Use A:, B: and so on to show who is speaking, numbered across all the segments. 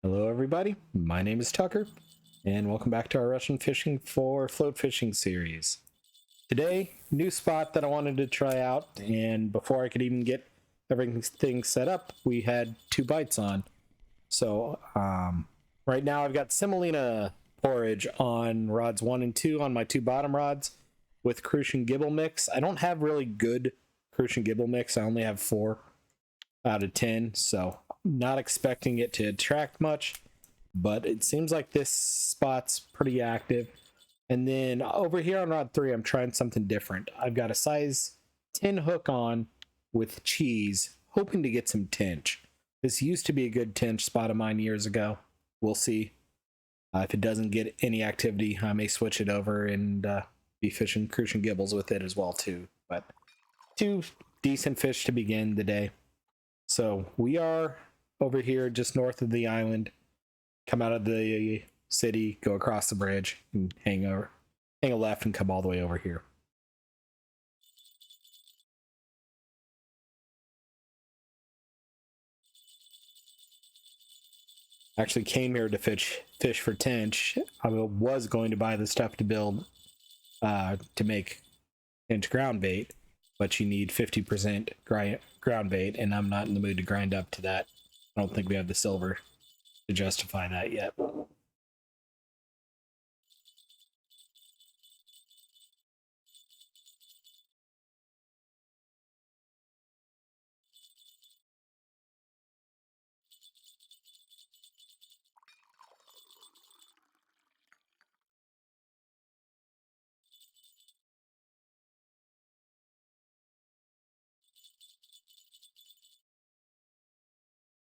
A: Hello everybody, my name is Tucker, and welcome back to our Russian Fishing for Float Fishing series. Today, new spot that I wanted to try out, and before I could even get everything set up, we had 2 bites on. So, right now I've got semolina porridge on rods 1 and 2 on my 2 bottom rods with Crucian Gibel mix. I don't have really good Crucian Gibel mix, I only have 4 out of 10, so not expecting it to attract much, but it seems like this spot's pretty active. And then over here on rod 3, I'm trying something different. I've got a size 10 hook on with cheese, hoping to get some tench. This used to be a good tench spot of mine years ago. We'll see. If it doesn't get any activity, I may switch it over and be fishing Crucian Gibels with it as well too. But 2 decent fish to begin the day. So we are over here just north of the island. Come out of the city, go across the bridge, and hang a left and come all the way over here. Actually came here to fish for tench. I was going to buy the stuff to build to make tench ground bait, but you need 50% ground bait, and I'm not in the mood to grind up to that. I don't think we have the silver to justify that yet.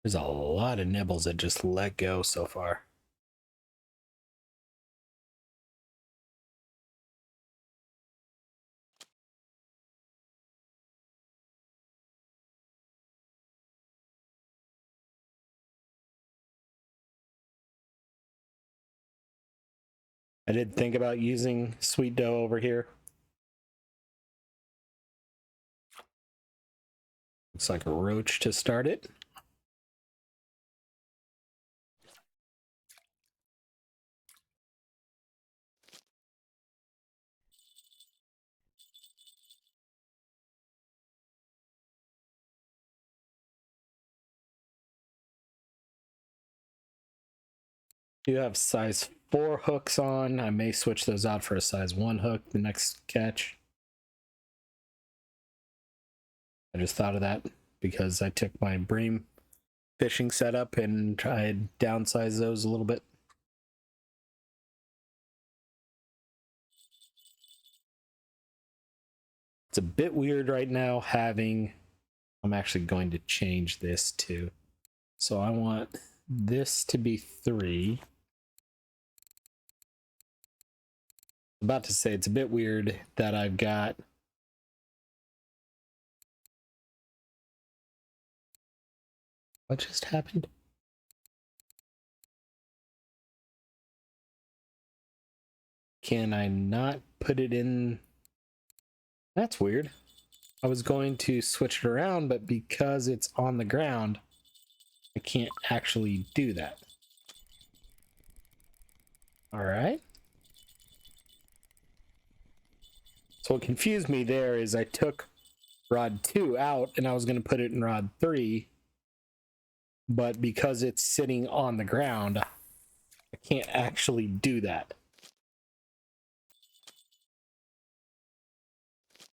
A: There's a lot of nibbles that just let go so far. I did think about using sweet dough over here. Looks like a roach to start it. Do have size 4 hooks on. I may switch those out for a size 1 hook the next catch. I just thought of that because I took my bream fishing setup and tried downsize those a little bit. It's a bit weird right now having, I'm actually going to change this too. So I want this to be 3. I'm about to say it's a bit weird that I've got what just happened? Can I not put it in? That's weird. I was going to switch it around, but because it's on the ground, I can't actually do that. All right. So what confused me there is I took rod 2 out and I was going to put it in rod 3, but because it's sitting on the ground, I can't actually do that.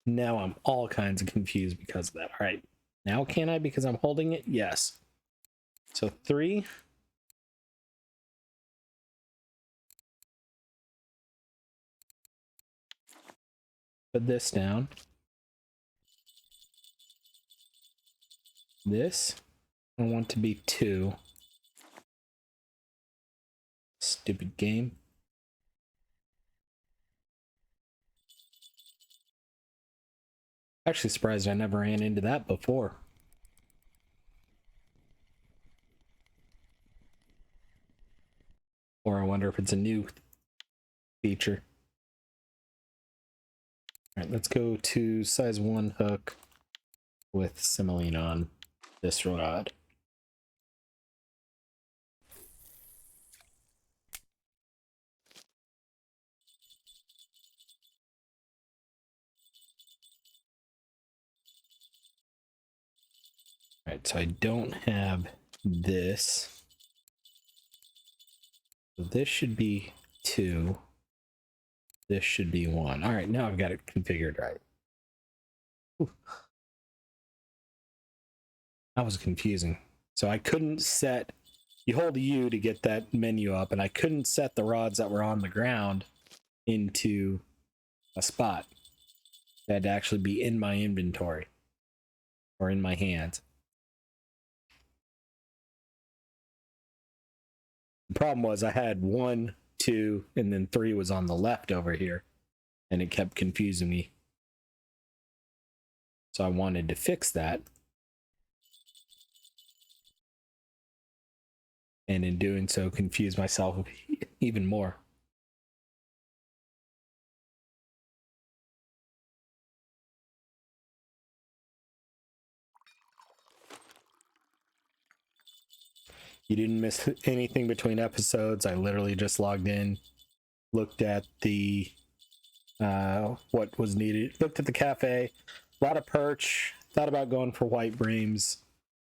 A: Now I'm all kinds of confused because of that. All right, now can I because I'm holding it? Yes. So 3. Put this down. This I want to be 2. Stupid game. Actually surprised I never ran into that before. Or I wonder if it's a new feature. All right, let's go to size 1 hook with semolina on this rod. so I don't have this. So this should be 2. This should be 1. All right, now I've got it configured right. Ooh. That was confusing. So I couldn't set, you hold U to get that menu up, and I couldn't set the rods that were on the ground into a spot. They had to actually be in my inventory or in my hands. The problem was I had 1, 2, and then 3 was on the left over here, and it kept confusing me. So I wanted to fix that. And in doing so, confuse myself even more. You didn't miss anything between episodes. I literally just logged in, looked at the what was needed, looked at the cafe, a lot of perch, thought about going for white breams,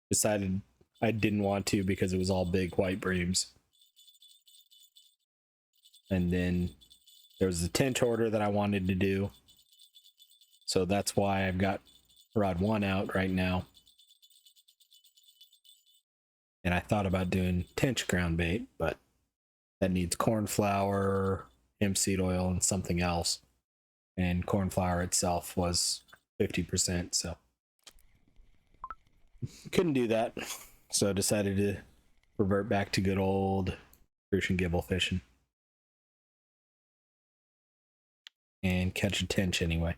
A: decided I didn't want to because it was all big white breams. And then there was a tench order that I wanted to do, so that's why I've got rod 1 out right now. And I thought about doing tench ground bait, but that needs corn flour, hemp seed oil, and something else. And corn flour itself was 50%, so couldn't do that. So I decided to revert back to good old Crucian and Gibel fishing and catch a tench anyway.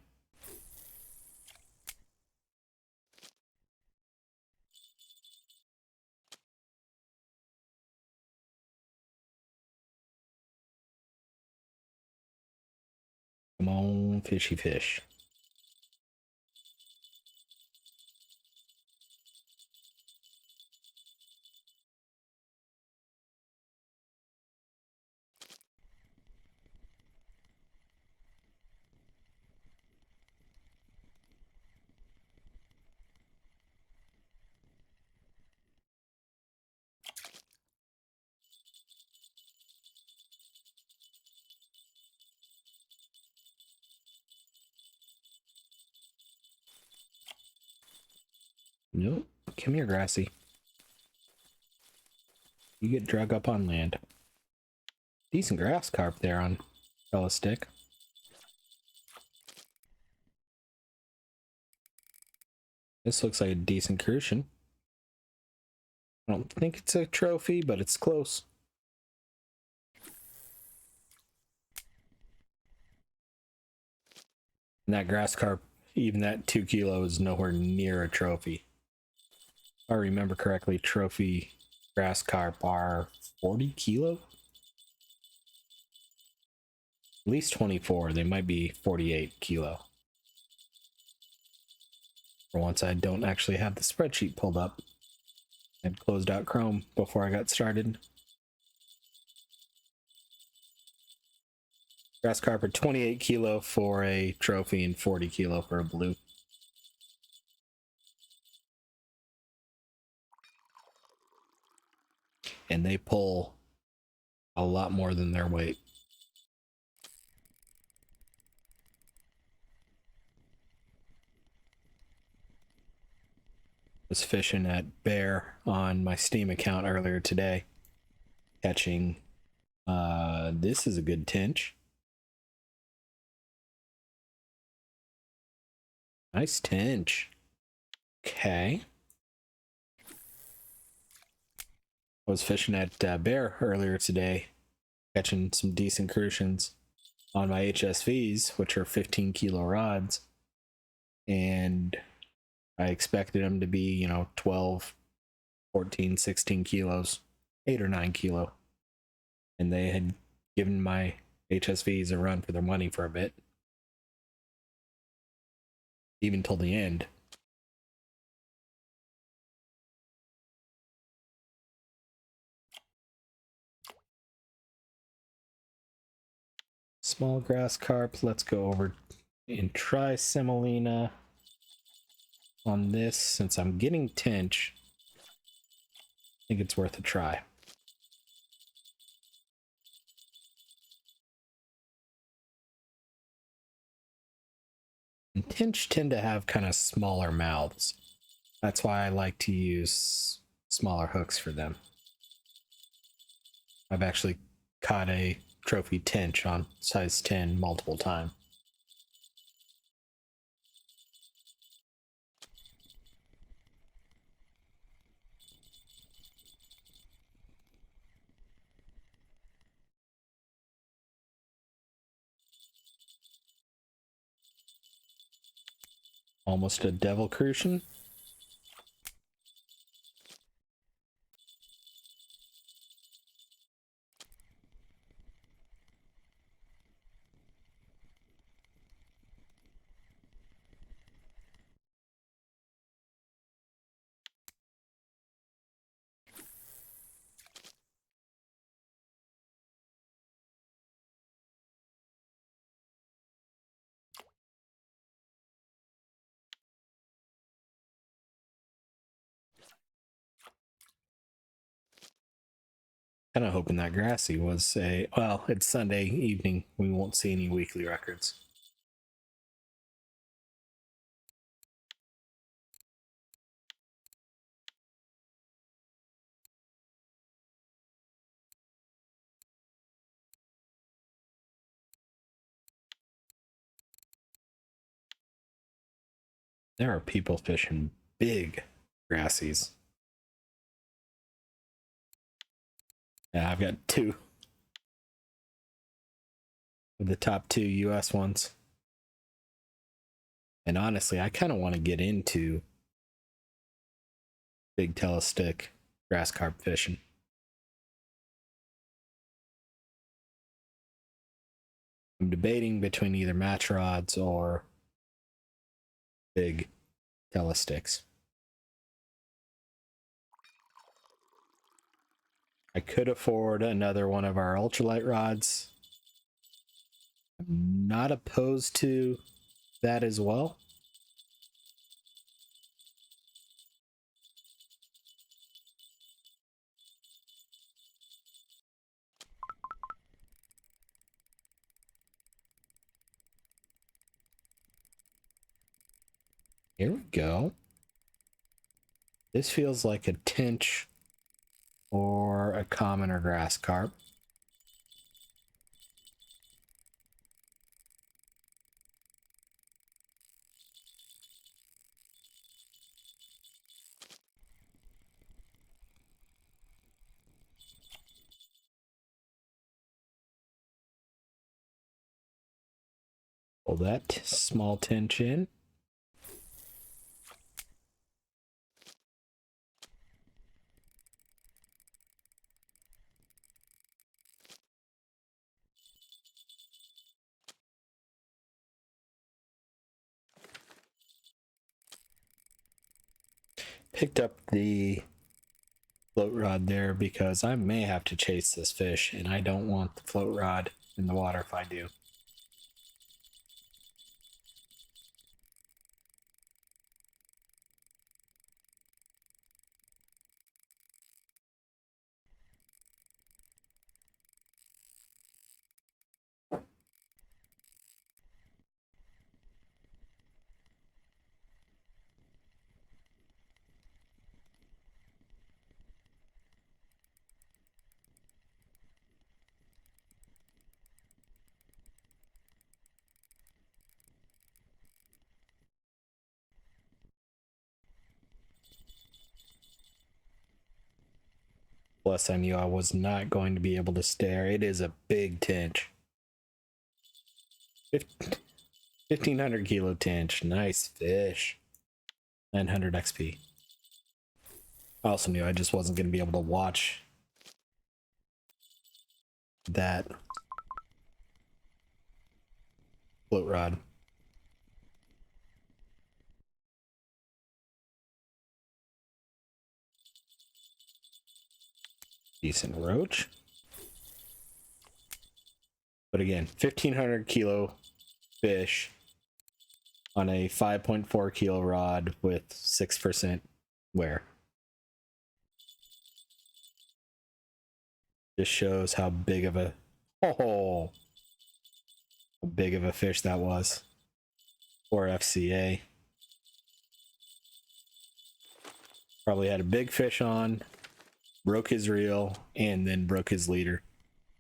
A: Come on, fishy fish. Nope. Come here, Grassy. You get drug up on land. Decent grass carp there on telestick. This looks like a decent Crucian. I don't think it's a trophy, but it's close. And that grass carp, even that 2 kilo, is nowhere near a trophy. If I remember correctly, trophy grass carp are 40 kilo? At least 24. They might be 48 kilo. For once, I don't actually have the spreadsheet pulled up. I'd closed out Chrome before I got started. Grass carp are 28 kilo for a trophy and 40 kilo for a blue. And they pull a lot more than their weight. Was fishing at Bear on my Steam account earlier today, catching this is a good tench. Nice tench. Okay. I was fishing at Bear earlier today, catching some decent Crucians on my HSVs, which are 15 kilo rods, and I expected them to be, 12, 14, 16 kilos, 8 or 9 kilo. And they had given my HSVs a run for their money for a bit. Even till the end. Small grass carp. Let's go over and try semolina on this since I'm getting tench. think it's worth a try. And tench tend to have kind of smaller mouths. That's why I like to use smaller hooks for them. I've actually caught a trophy tench on size 10 multiple times. Almost a devil crucian. Kind of hoping that grassy was a, well, it's Sunday evening. We won't see any weekly records. There are people fishing big grassies. Yeah, I've got two of the top 2 US ones. And honestly, I kind of want to get into big telestick grass carp fishing. I'm debating between either match rods or big telesticks. I could afford another one of our ultralight rods. I'm not opposed to that as well. Here we go. This feels like a tench or a common or grass carp. Pull that small tench in. Picked up the float rod there because I may have to chase this fish, and I don't want the float rod in the water if I do. Plus, I knew I was not going to be able to stare. It is a big tench. 1,500 kilo tench. Nice fish. 900 XP. I also knew I just wasn't going to be able to watch that float rod. Decent roach. But again, 1,500 kilo fish on a 5.4 kilo rod with 6% wear. Just shows how big of a how big of a fish that was for FCA. Probably had a big fish on, broke his reel, and then broke his leader.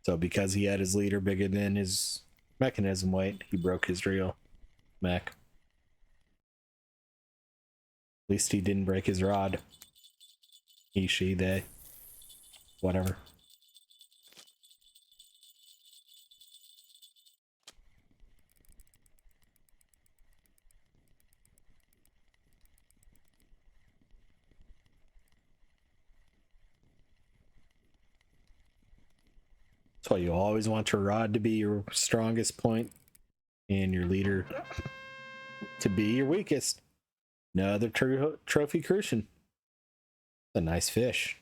A: So because he had his leader bigger than his mechanism weight, he broke his reel mech. At least he didn't break his rod. He, she, they, whatever. That's why you always want your rod to be your strongest point and your leader to be your weakest. Another trophy Crucian. A nice fish.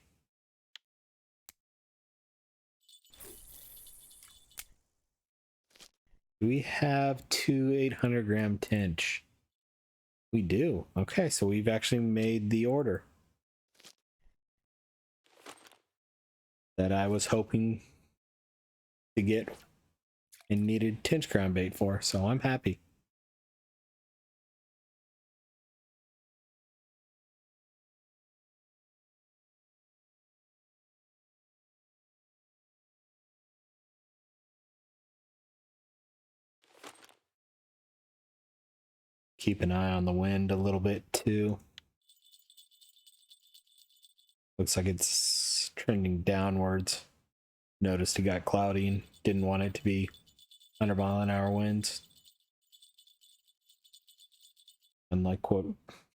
A: Do we have 2 800-gram tench? We do. Okay, so we've actually made the order that I was hoping to get and needed tench ground bait for, so I'm happy. Keep an eye on the wind a little bit too. Looks like it's trending downwards. Noticed it got cloudy and didn't want it to be 100-mile-an-hour winds. Unlike what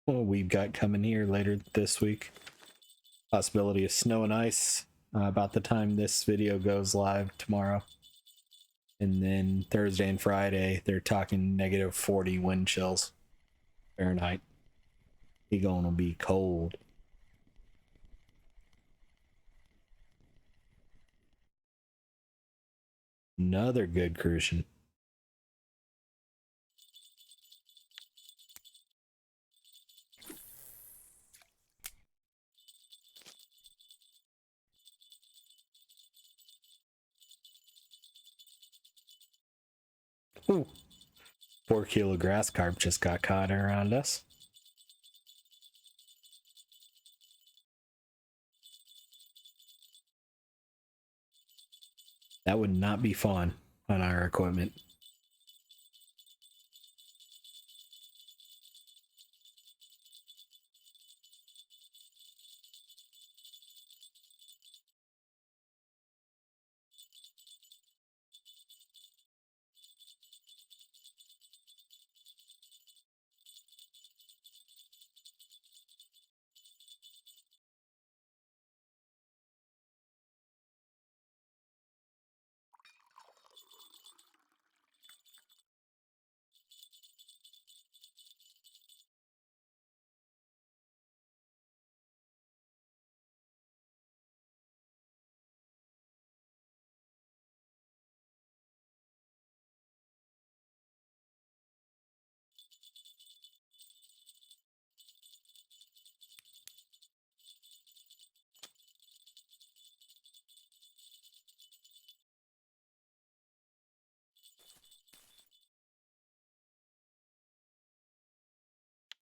A: we've got coming here later this week. Possibility of snow and ice about the time this video goes live tomorrow. And then Thursday and Friday, they're talking -40 wind chills Fahrenheit. He gonna be cold. Another good Crucian. Ooh. 4-kilo grass carp just got caught around us. That would not be fun on our equipment.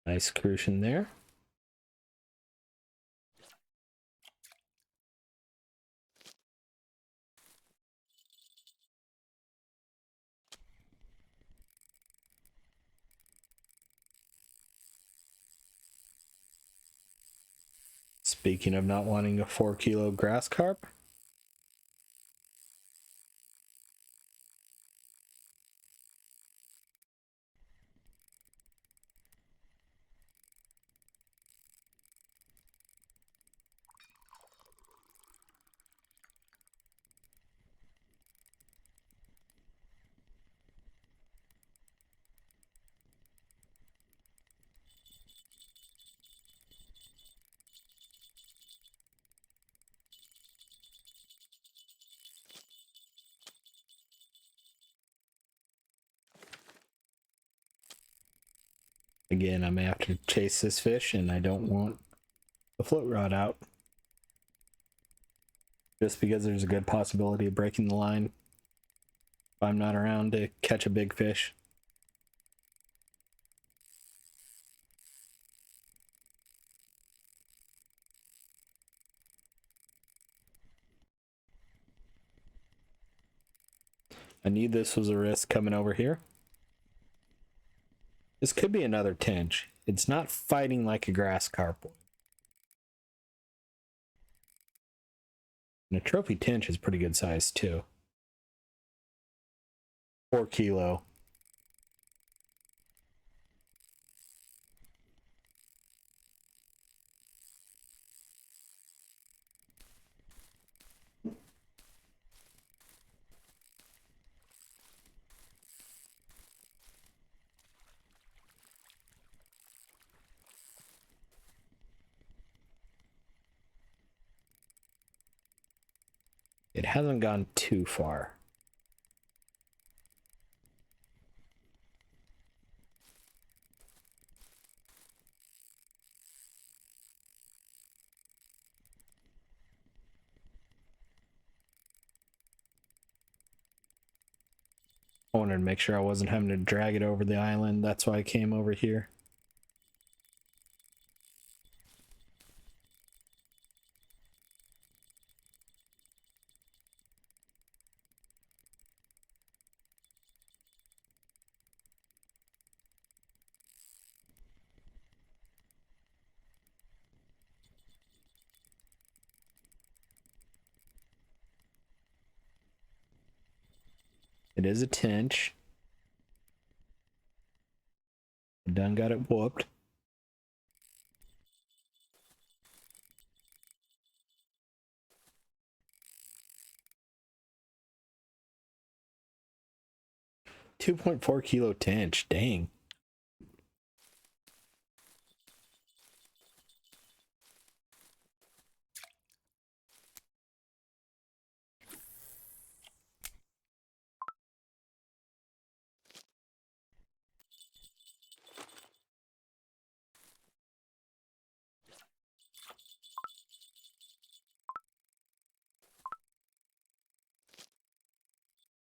A: Nice Crucian there. Speaking of not wanting a 4-kilo grass carp, again, I may have to chase this fish and I don't want the float rod out. just because there's a good possibility of breaking the line if I'm not around to catch a big fish. I knew this was a risk coming over here. This could be another tench. It's not fighting like a grass carp. And a trophy tench is pretty good size too. 4 kilo. It hasn't gone too far. I wanted to make sure I wasn't having to drag it over the island. That's why I came over here. It is a tench. I done got it whooped. .4 kilo tench. Dang.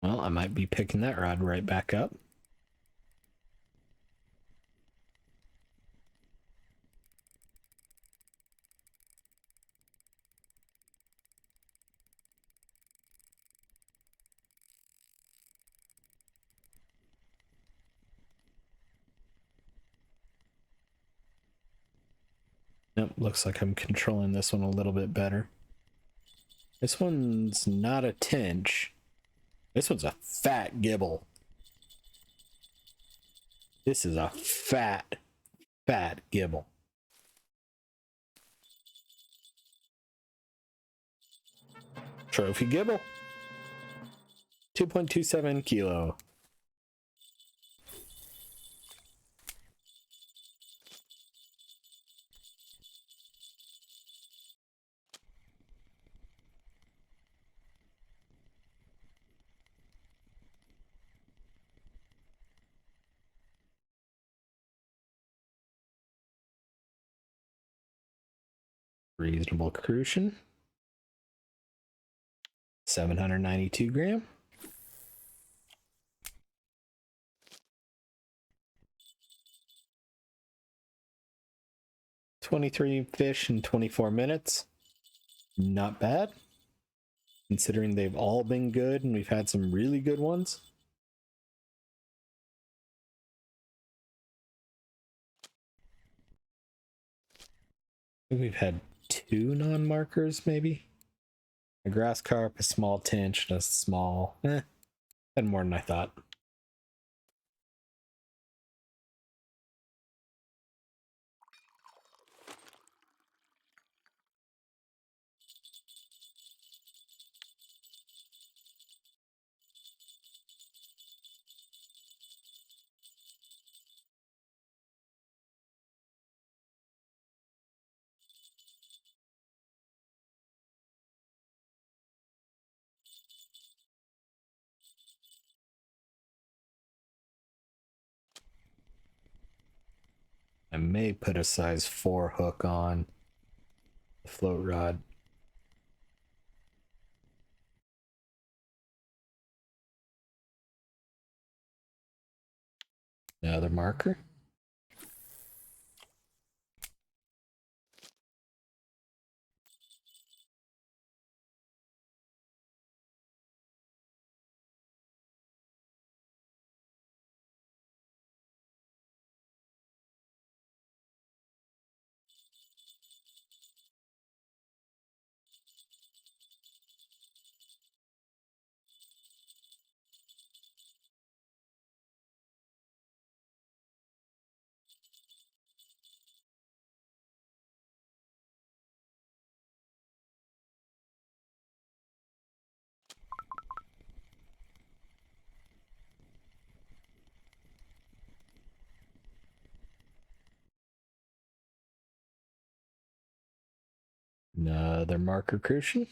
A: Well, I might be picking that rod right back up. Nope, looks like I'm controlling this one a little bit better. This one's not a tench. This one's a fat gibel. This is a fat gibel. Trophy gibel. 2.27 kilo. Reasonable Crucian. 792 gram. $23 fish in 24 minutes. Not bad, considering they've all been good and we've had some really good ones. I think we've had 2 non-markers, maybe. A grass carp, a small tench, and a small... had more than I thought. I may put a size 4 hook on the float rod. Another marker. Another marker Crucian.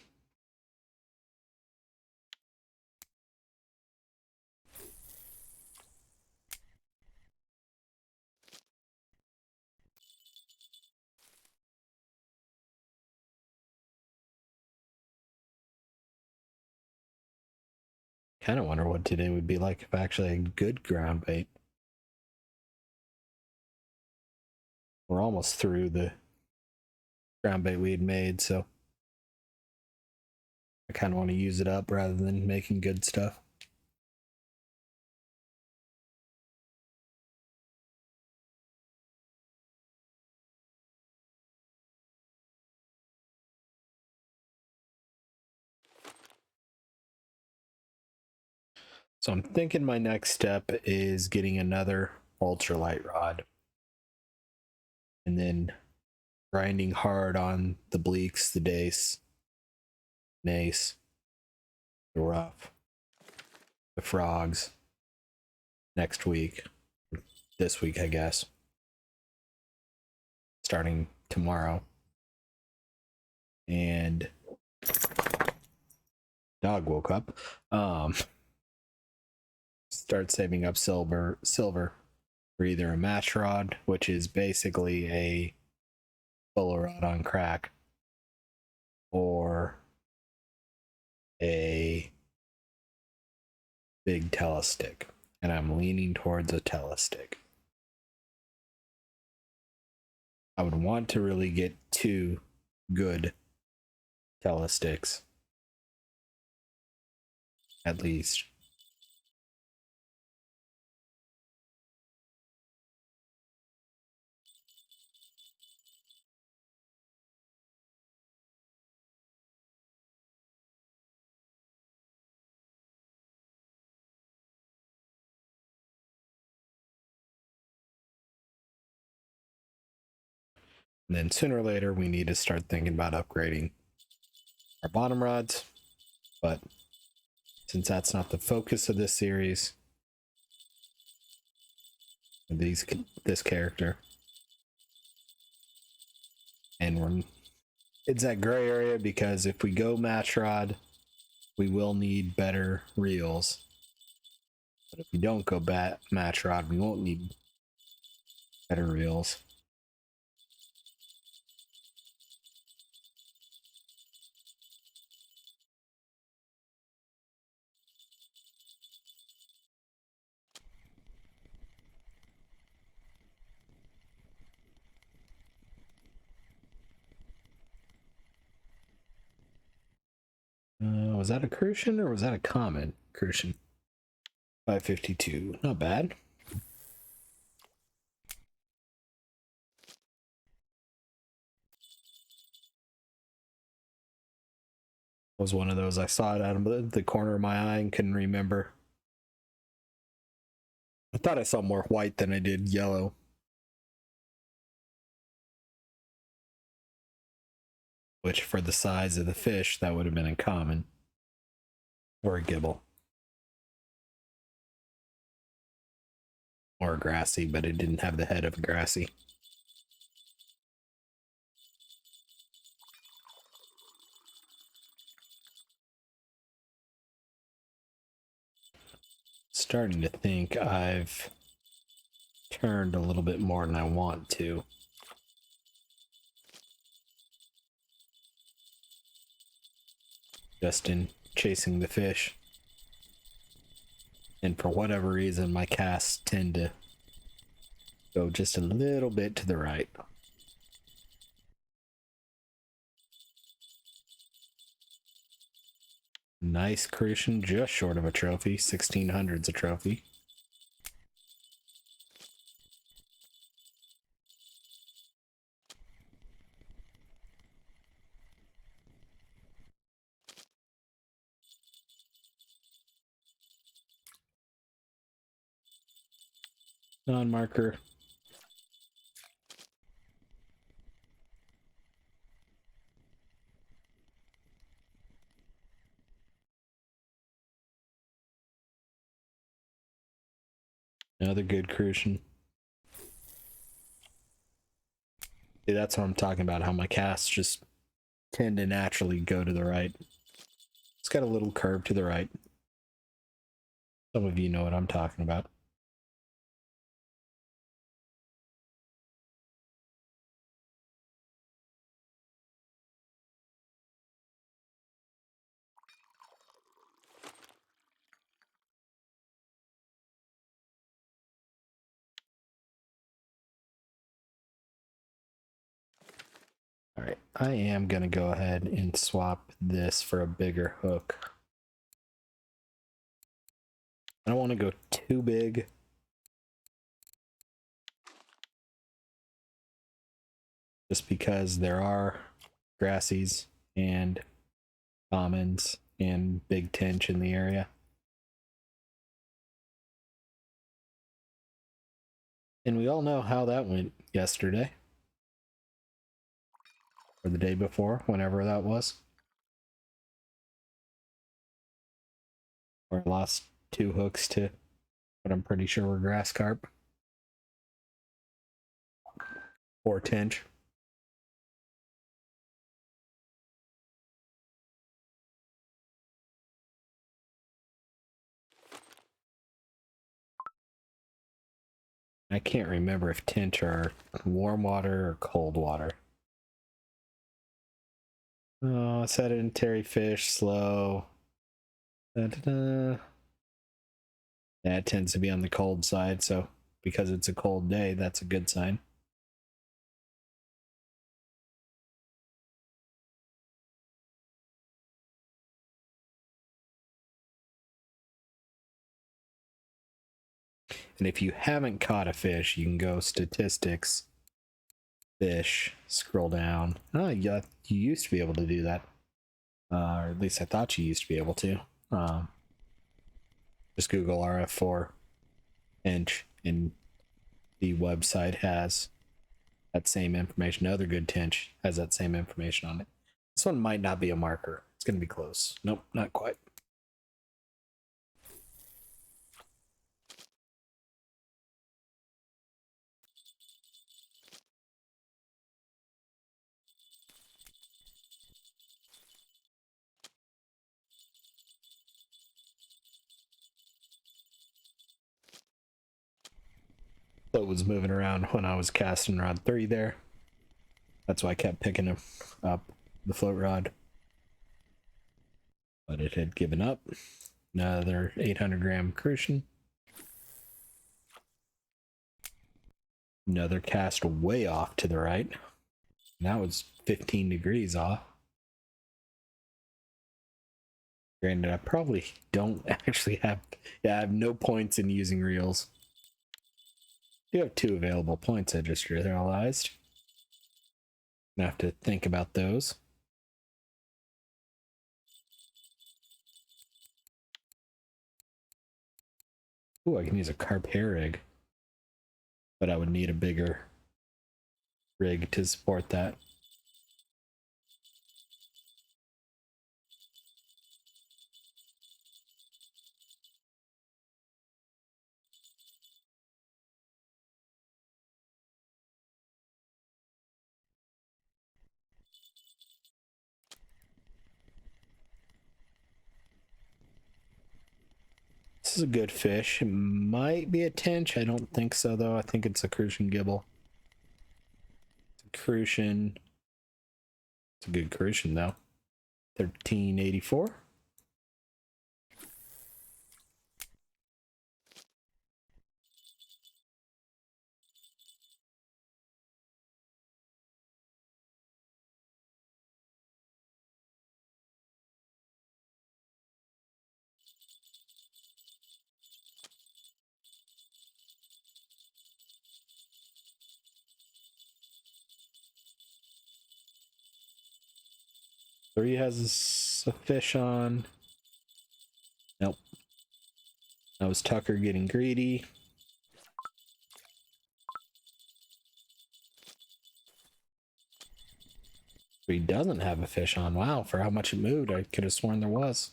A: Kind of wonder what today would be like if I actually had good ground bait. We're almost through the ground bait we had made, so I kind of want to use it up rather than making good stuff. So I'm thinking my next step is getting another ultralight rod and then grinding hard on the bleaks, the dace, nace, the rough, the frogs next week. This week, I guess. Starting tomorrow. And dog woke up. Start saving up silver for either a match rod, which is basically a solo rod on crack, or a big telestick. And I'm leaning towards a telestick. I would want to really get 2 good telesticks at least. And then sooner or later, we need to start thinking about upgrading our bottom rods. But since that's not the focus of this series, this character, and it's that gray area, because if we go match rod, we will need better reels. But if we don't go match rod, we won't need better reels. Was that a Crucian or was that a common Crucian? 552, not bad. Was one of those I saw it out of the corner of my eye and couldn't remember. I thought I saw more white than I did yellow. Which, for the size of the fish, that would have been a common. Or a gibel. Or a grassy, but it didn't have the head of a grassy. Starting to think I've turned a little bit more than I want to. Just in chasing the fish. And for whatever reason, my casts tend to Go just a little bit to the right. Nice Crucian, just short of a trophy. 1600's a trophy. Non-marker. Another good Crucian. See, that's what I'm talking about, how my casts just tend to naturally go to the right. It's got a little curve to the right. Some of you know what I'm talking about. All right, I am going to go ahead and swap this for a bigger hook. I don't want to go too big. Just because there are grassies and commons and big tench in the area. And we all know how that went yesterday. Or the day before, whenever that was. Or I lost 2 hooks to what I'm pretty sure were grass carp. Or tench. I can't remember if tench are warm water or cold water. Oh, sedentary fish, slow. Da-da-da. That tends to be on the cold side, so because it's a cold day, that's a good sign. And if you haven't caught a fish, you can go statistics, fish, scroll down. Oh, yeah, you used to be able to do that. Or at least I thought you used to be able to. Just Google RF4 tench, and the website has that same information. Another good tench has that same information on it. This one might not be a marker. It's going to be close. Nope, not quite. Float was moving around when I was casting rod 3 there. That's why I kept picking up the float rod. But it had given up. Another 800-gram Crucian. Another cast way off to the right. And that was 15 degrees off. Granted, I probably don't actually have... Yeah, I have no points in using reels. I do have 2 available points I just realized. I have to think about those. Ooh, I can use a carp hair rig. But I would need a bigger rig to support that. This is a good fish. It might be a tench. I don't think so, though. I think it's a Crucian Gibel. It's a Crucian. It's a good Crucian, though. 1384. 3 has a fish on. Nope. That was Tucker getting greedy. He doesn't have a fish on. Wow, for how much it moved, I could have sworn there was.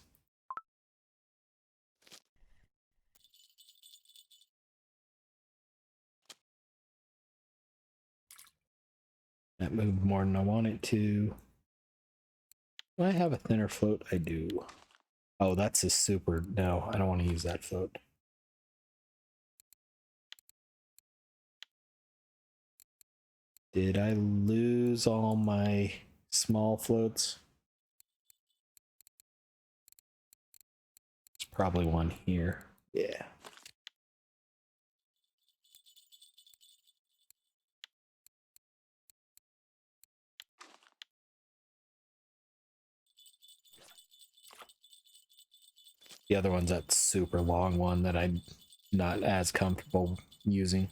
A: That moved more than I want it to. Do I have a thinner float? I do. Oh, that's a super... No, I don't want to use that float. Did I lose all my small floats? There's probably one here. Yeah. The other one's that super long one that I'm not as comfortable using.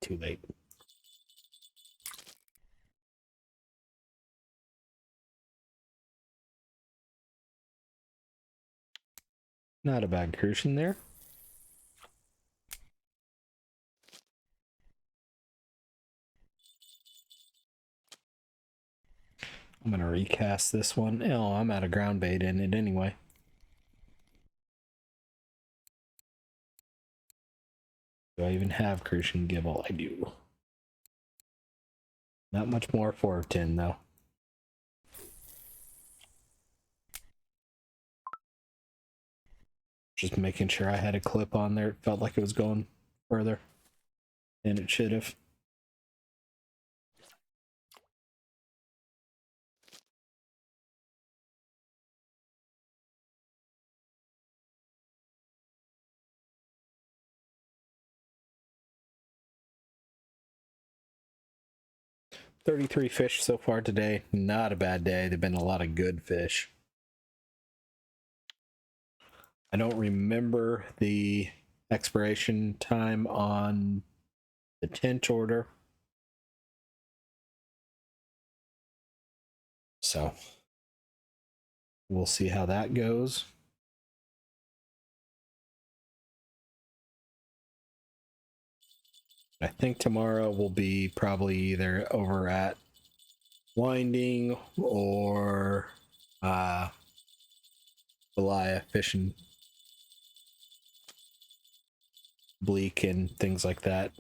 A: Too late. Not a bad Crucian there. I'm gonna recast this one. Oh, I'm out of ground bait in it anyway. Do I even have Crucian and Gibel? I do. Not much more 4 of 10 though. Just making sure I had a clip on there. It felt like it was going further than it should have. $33 fish so far today. Not a bad day. There've been a lot of good fish. I don't remember the expiration time on the tench order. So we'll see how that goes. I think tomorrow will be probably either over at Winding or Belaya fishing bleak and things like that.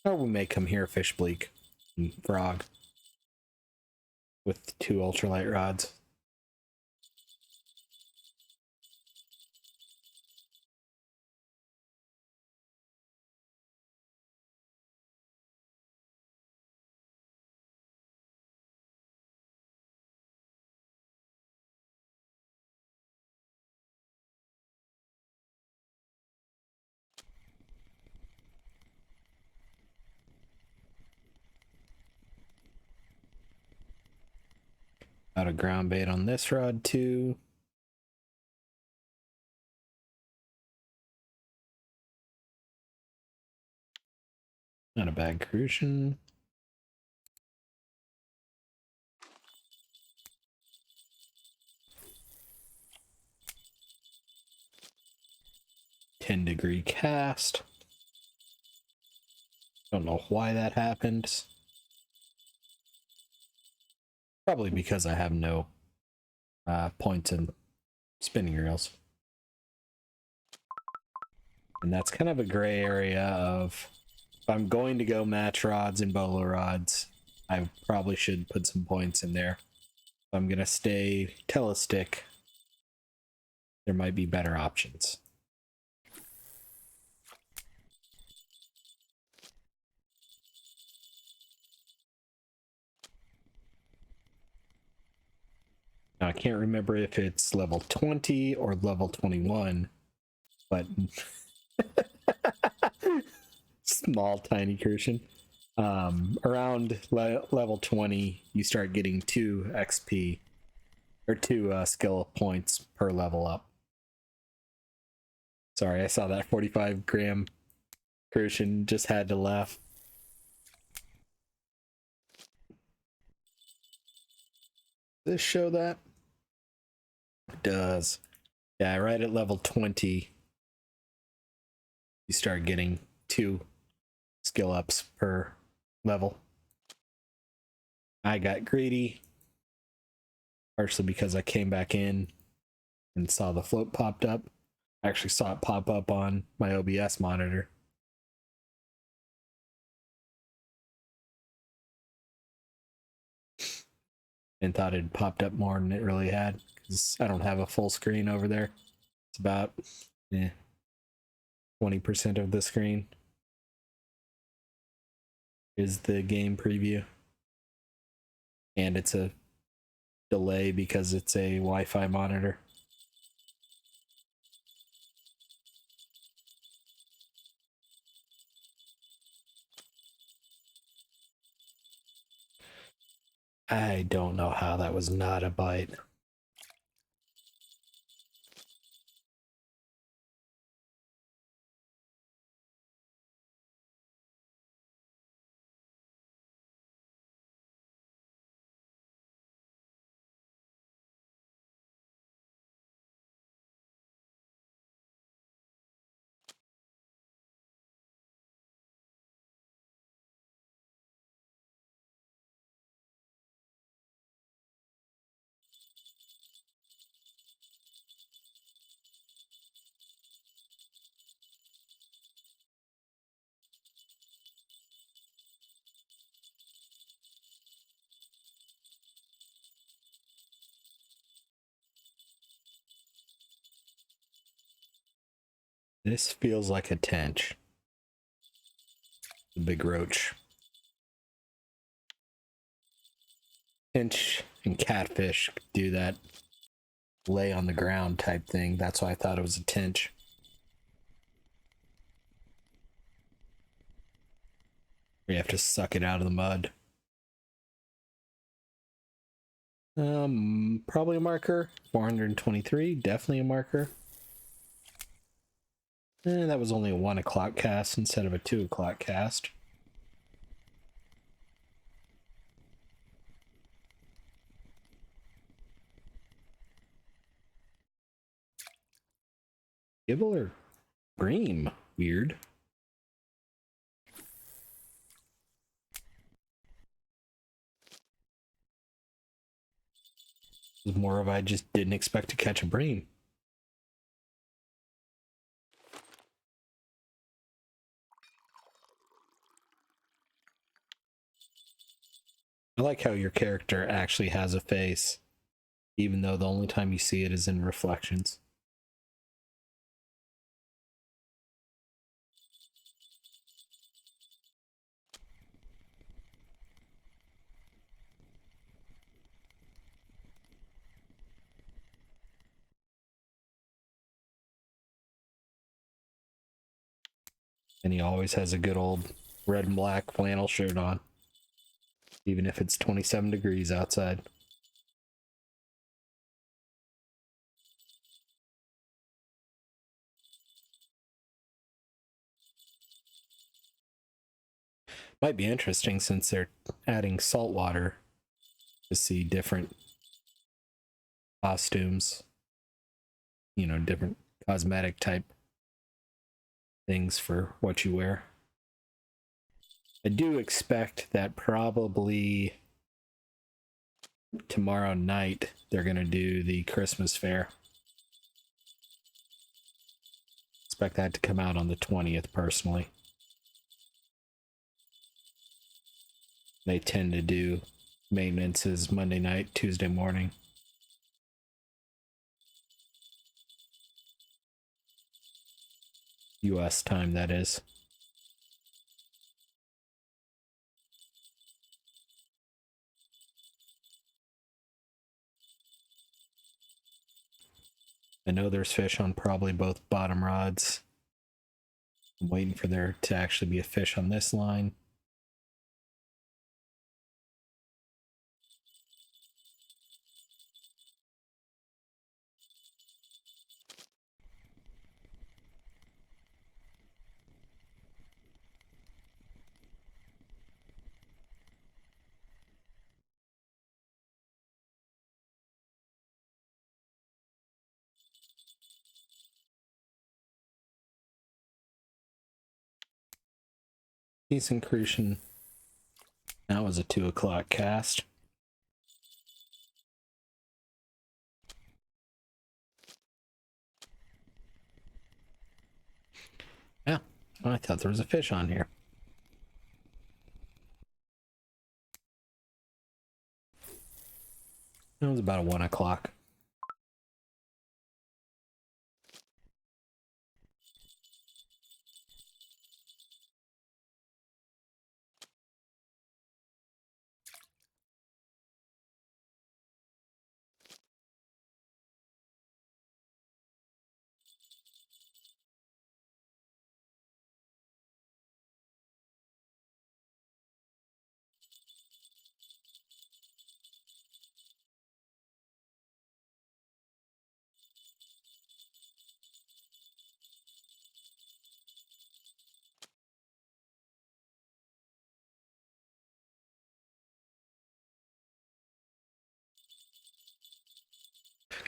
A: Or we may come here fish bleak and frog with 2 ultralight rods. Got a ground bait on this rod too. Not a bad Crucian. .10-degree cast. Don't know why that happened. Probably because I have no points in spinning reels. And that's kind of a gray area of, if I'm going to go match rods and bolo rods, I probably should put some points in there. If I'm going to stay telestick, there might be better options. Now, I can't remember if it's level 20 or level 21, but small, tiny Crucian. Around level 20, you start getting 2 XP or 2 skill points per level up. Sorry, I saw that 45-gram Crucian, just had to laugh. Does this show that? It does. Yeah, right at level 20, you start getting 2 skill ups per level. I got greedy, partially because I came back in and saw the float popped up. I actually saw it pop up on my OBS monitor. And thought it popped up more than it really had, because I don't have a full screen over there. It's about 20% of the screen is the game preview. And it's a delay because it's a Wi-Fi monitor. I don't know how that was not a bite. This feels like a tench. A big roach. Tench and catfish do that lay on the ground type thing. That's why I thought it was a tench. You have to suck it out of the mud. Probably a marker. 423, definitely a marker. That was only a 1 o'clock cast instead of a 2 o'clock cast. Gibel or Bream? Weird. It was more of I just didn't expect to catch a Bream. I like how your character actually has a face, even though the only time you see it is in reflections. And he always has a good old red and black flannel shirt on, even if it's 27 degrees outside. Might be interesting since they're adding salt water to see different costumes, you know, different cosmetic type things for what you wear. I do expect that probably tomorrow night they're going to do the Christmas fair. Expect that to come out on the 20th personally. They tend to do maintenances Monday night, Tuesday morning. US time, that is. I know there's fish on probably both bottom rods, I'm waiting for there to actually be a fish on this line. Decent Crucian. That was a 2 o'clock cast. Yeah, I thought there was a fish on here. It was about a 1 o'clock.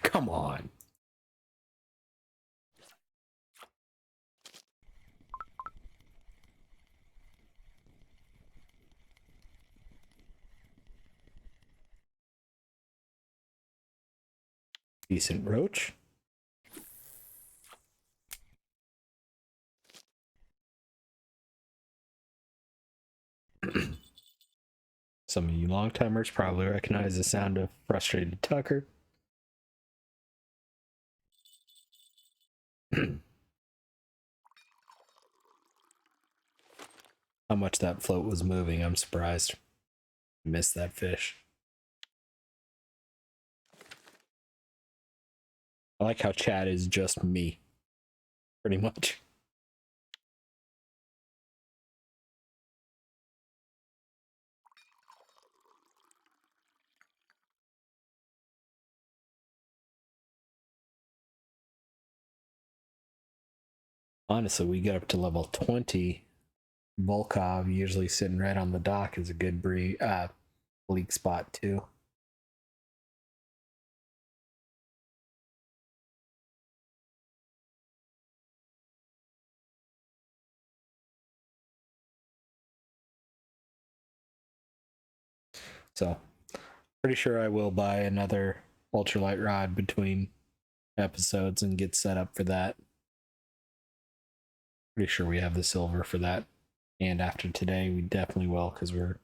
A: Come on. Decent roach. Some of you long timers probably recognize the sound of frustrated Tucker. How much that float was moving, I'm surprised. Missed that fish. I like how chat is just me, pretty much. Honestly, we get up to level 20. Volkov usually sitting right on the dock is a good bleak spot too. So, pretty sure I will buy another ultralight rod between episodes and get set up for that. Pretty sure we have the silver for that. And after today, we definitely will, because we're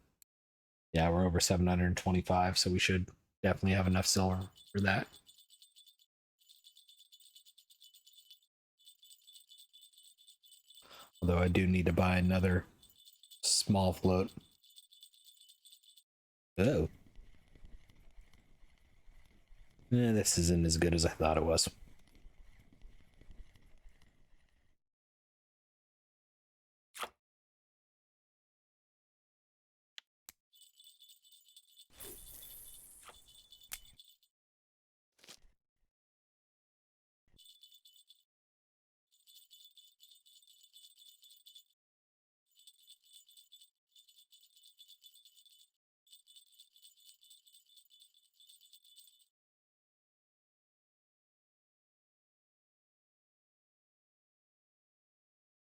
A: over 725, so we should definitely have enough silver for that. Although I do need to buy another small float. Oh. This isn't as good as I thought it was.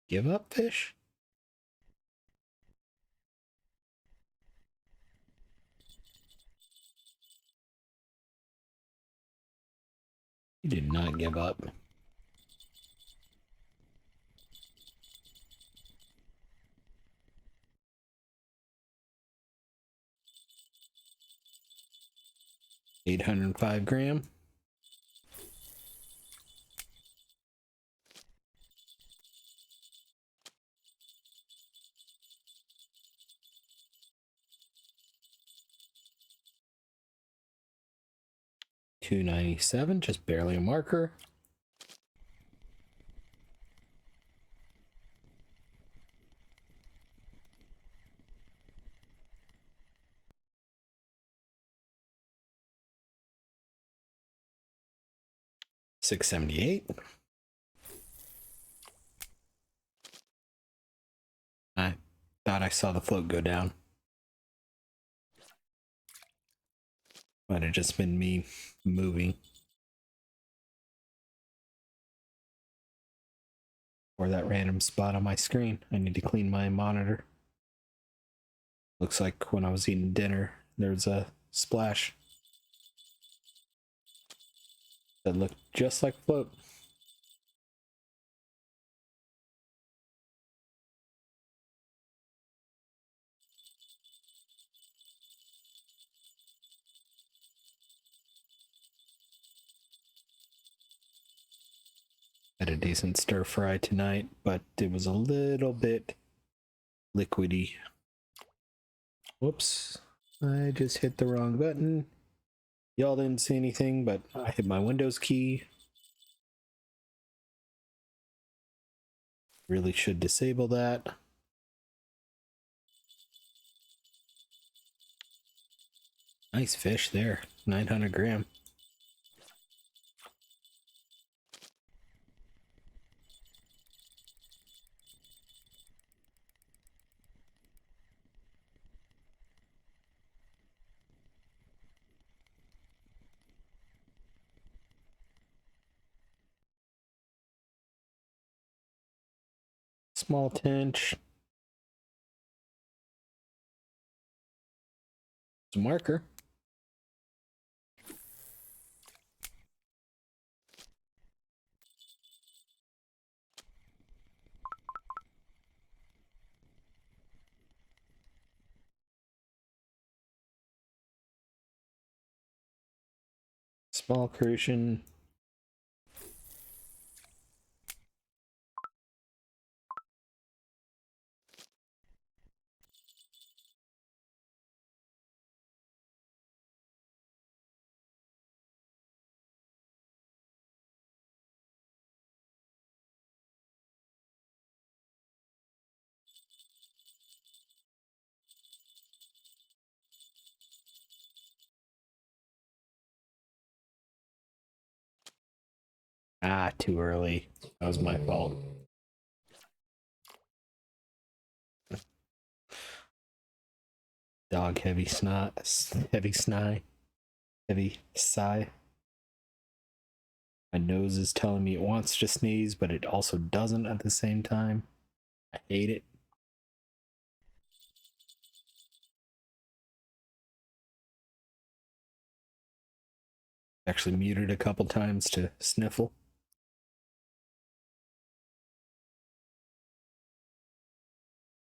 A: Give up, fish? You did not give up. $805 g. $297, just barely a marker. 678. I thought I saw the float go down. Might have just been me moving. Or that random spot on my screen. I need to clean my monitor. Looks like when I was eating dinner, there's a splash that looked just like float. Had a decent stir fry tonight, but it was a little bit liquidy. Whoops. I just hit the wrong button. Y'all didn't see anything, but I hit my Windows key. Really should disable that. Nice fish there. 900 gram. Small tench. It's a marker. Small Crucian. Ah, too early. That was my fault. Dog heavy snot, heavy sigh. My nose is telling me it wants to sneeze, but it also doesn't at the same time. I hate it. Actually muted a couple times to sniffle.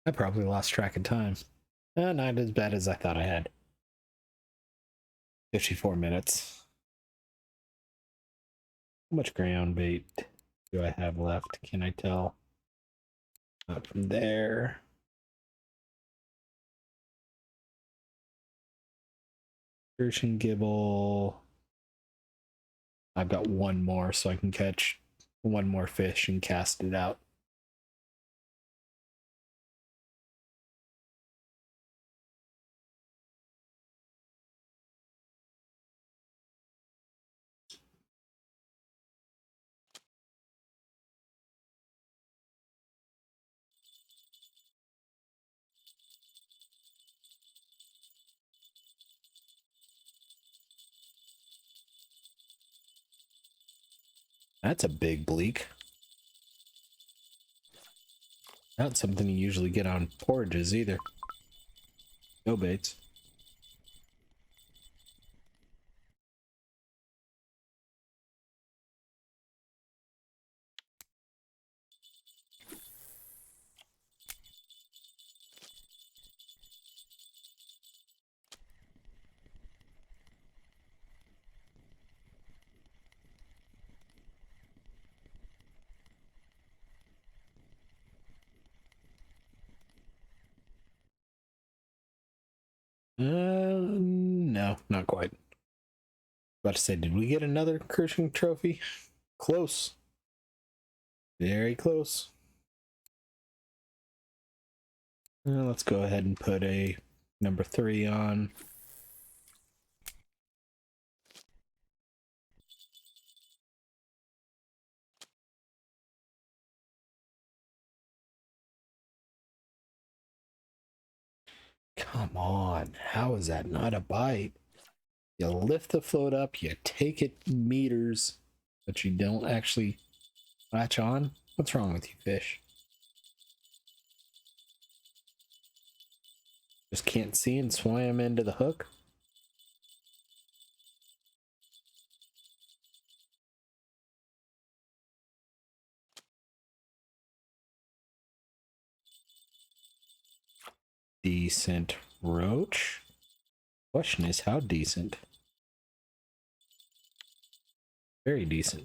A: I probably lost track of time. Not as bad as I thought I had. 54 minutes. How much ground bait do I have left? Can I tell? Not from there. Crucian and Gibel. I've got one more, so I can catch one more fish and cast it out. That's a big bleak. Not something you usually get on porrages either. No baits. No, not quite. About to say, did we get another Crucian trophy? Close. Very close. Let's go ahead and put a number 3 on. Come on, how is that not a bite? You lift the float up, you take it meters, but you don't actually latch on? What's wrong with you, fish? Just can't see and swam into the hook? Decent roach. Question is, how decent? Very decent.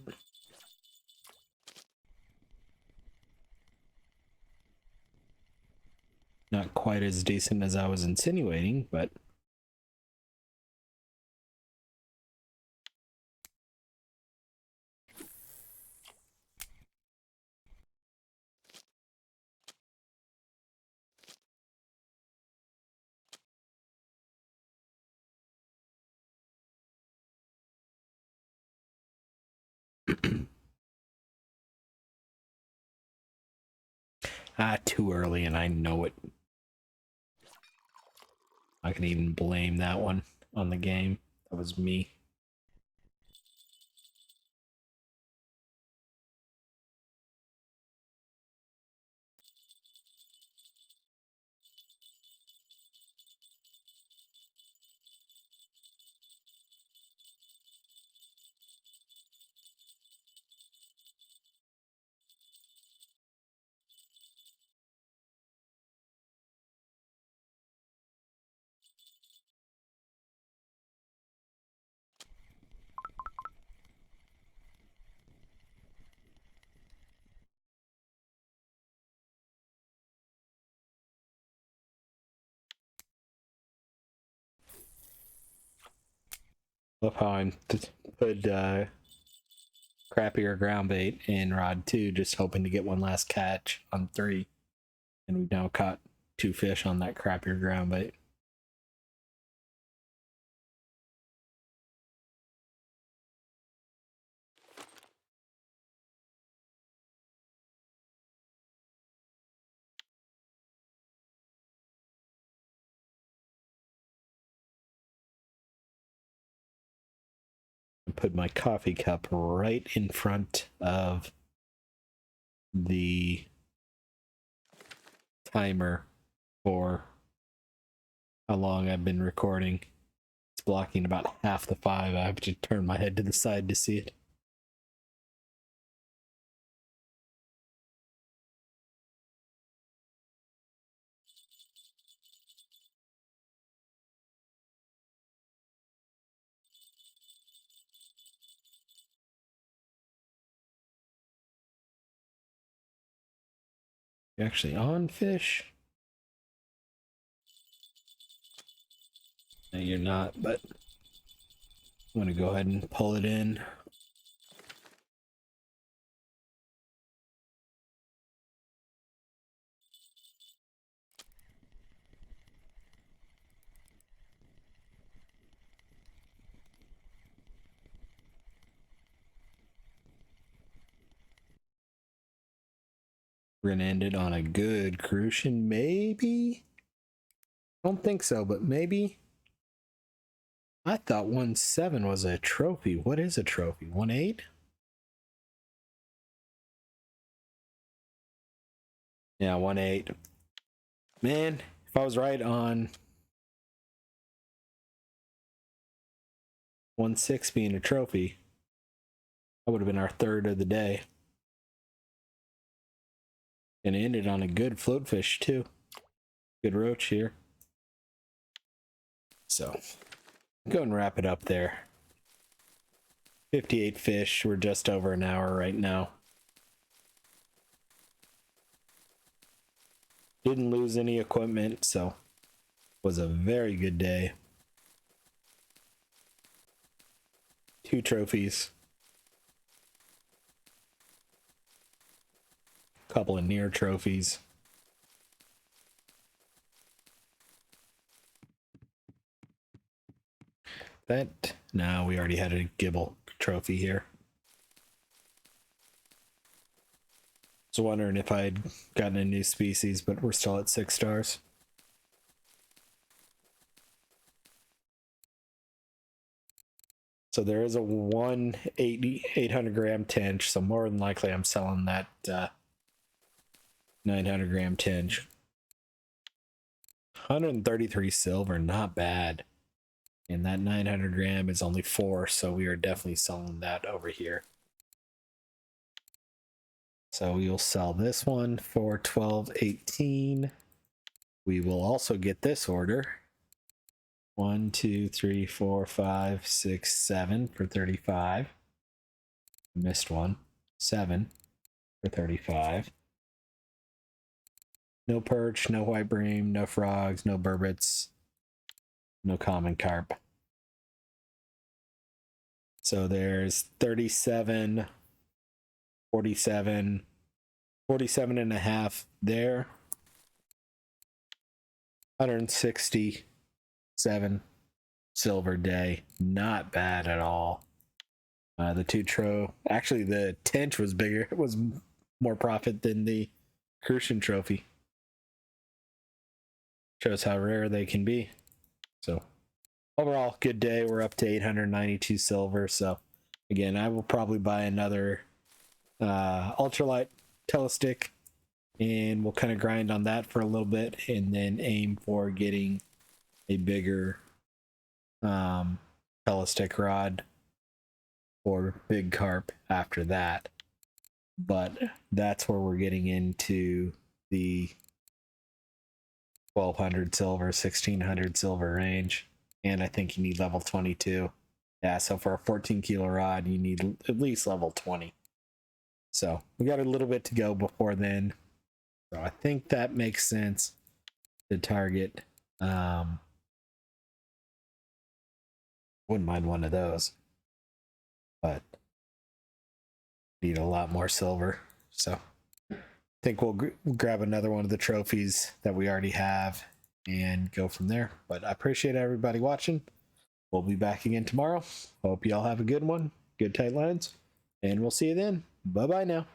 A: Not quite as decent as I was insinuating, but too early, and I know it. I can even blame that one on the game. That was me. Love how I'm put crappier ground bait in rod 2, just hoping to get one last catch on 3. And we've now caught 2 fish on that crappier ground bait. I put my coffee cup right in front of the timer for how long I've been recording. It's blocking about half the 5. I have to turn my head to the side to see it. You actually on fish? No, you're not, but I'm going to go ahead and pull it in. We're going to end it on a good Crucian, maybe? I don't think so, but maybe. I thought 1.7 was a trophy. What is a trophy? 1.8? Yeah, 1.8. Man, if I was right on 1.6 being a trophy, that would have been our 3rd of the day. And it ended on a good float fish, too. Good roach here. So, go and wrap it up there. 58 fish. We're just over an hour right now. Didn't lose any equipment, so was a very good day. 2 trophies. Couple of near trophies. That, no, we already had a Gibel trophy here. Was wondering if I'd gotten a new species, but we're still at 6 stars. So there is a 800 gram tench. So more than likely I'm selling that 900 gram tench. 133 silver, not bad. And that 900 gram is only 4, so we are definitely selling that over here. So we will sell this one for 12.18. We will also get this order. 1, 2, 3, 4, 5, 6, 7 for 35. Missed one. 7 for 35. No perch, no white bream, no frogs, no burbits, no common carp. So there's 37, 47, 47 and a half there. 167 silver day. Not bad at all. The actually the tench was bigger. It was more profit than the Crucian trophy. Shows how rare they can be. So overall, good day. We're up to 892 silver. So again, I will probably buy another ultralight telestick, and we'll kind of grind on that for a little bit, and then aim for getting a bigger telestick rod for big carp after that. But that's where we're getting into the 1200 silver, 1600 silver range. And I think you need level 22. Yeah, so for a 14 kilo rod, you need at least level 20. So we got a little bit to go before then. So I think that makes sense to target. Wouldn't mind one of those, but need a lot more silver. So I think we'll grab another one of the trophies that we already have and go from there. But I appreciate everybody watching. We'll be back again tomorrow. Hope y'all have a good one, good tight lines, and we'll see you then. Bye-bye now.